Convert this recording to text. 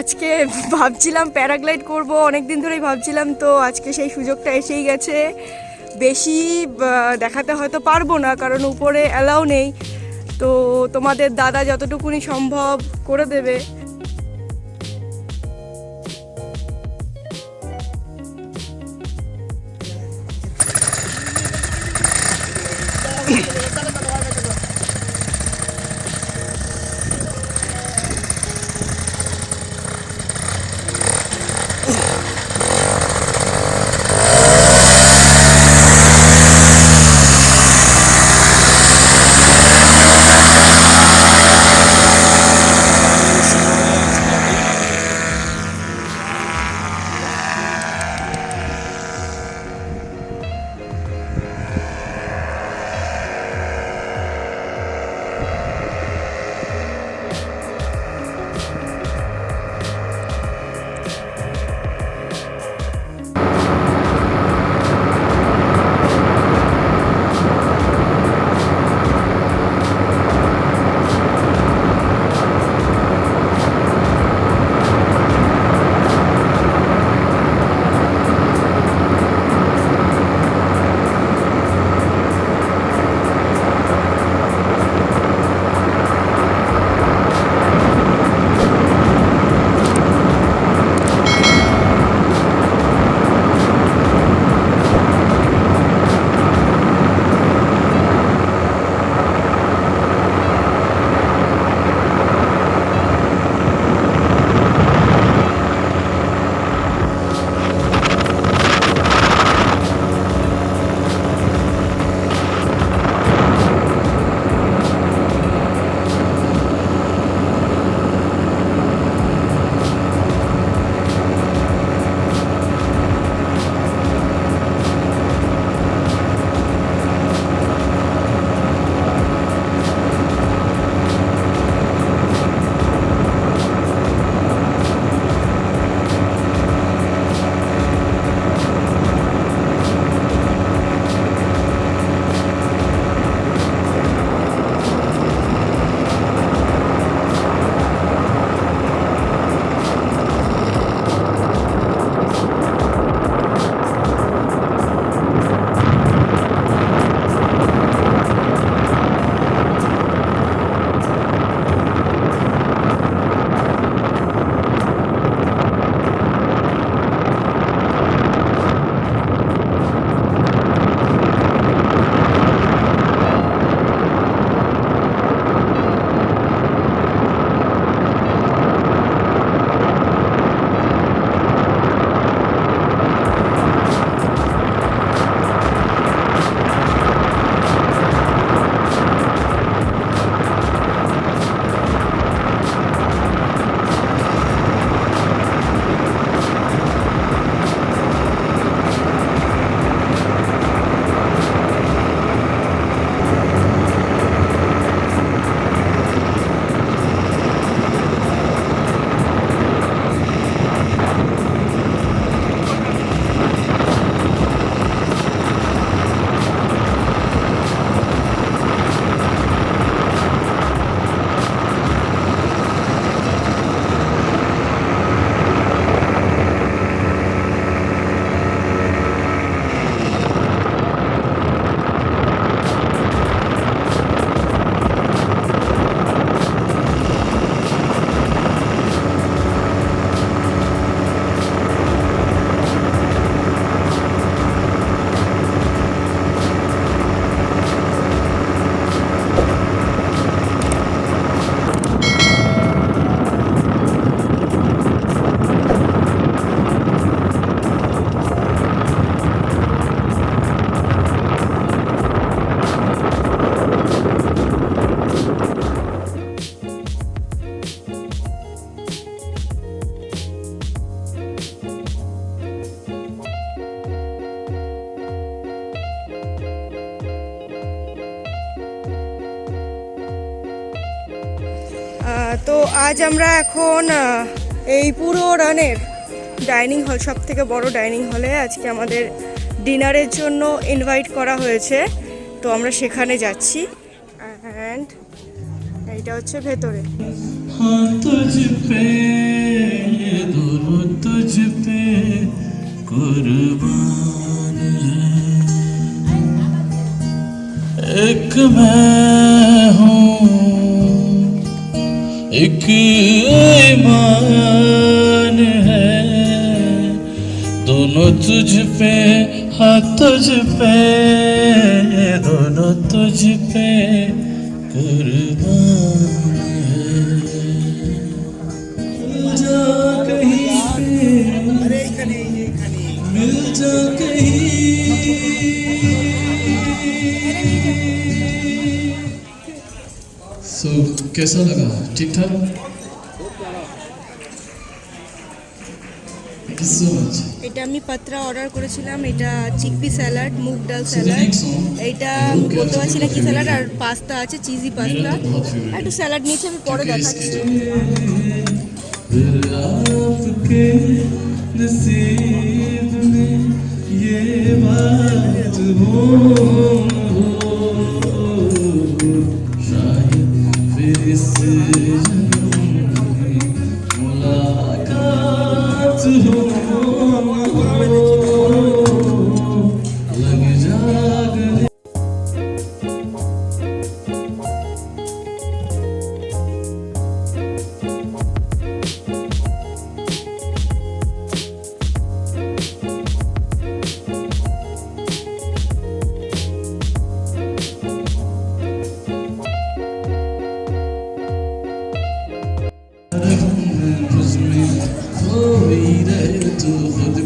আজকে ভাবছিলাম প্যারাগ্লাইড করব, অনেক দিন ধরেই ভাবছিলাম, তো আজকে সেই সুযোগটা এসেই গেছে। বেশি দেখাতে হয়তো পারবো না, কারণ উপরে অ্যালাউ নেই, তো তোমাদের দাদা যতটুকুনি সম্ভব করে দেবে। তো আজ আমরা এখন এই পুরো রানের ডাইনিং হল, সব থেকে বড় ডাইনিং হলে আজকে আমাদের ডিনারের জন্য ইনভাইট করা হয়েছে, তো আমরা সেখানে যাচ্ছি। অ্যান্ড এইটা হচ্ছে ভেতরে। कुर्बान है एक मैं हूँ एक ईमान है दोनों तुझ पे हाँ तुझ पे दोनों तुझ पे कुर्बान है मिल जा कहीं पे मिल जा कहीं सो कैसा लगा ठीक ठाक थैंक यू सो मच এটা আমি পাত্রা অর্ডার করেছিলাম এটা চিকপি স্যালাড মুগ ডাল স্যালাড এটা আমি বলতে পারছি না কি স্যালাড আর পাস্তা আছে চিজি পাস্তা আর একটু স্যালাড নিয়েছি আমি পরে দেখাচ্ছি फिर आपके नसीब में ये बात हो शायद फिर इस जन्म में मुलाकात हो लग जा गले खोई रहे तो खुद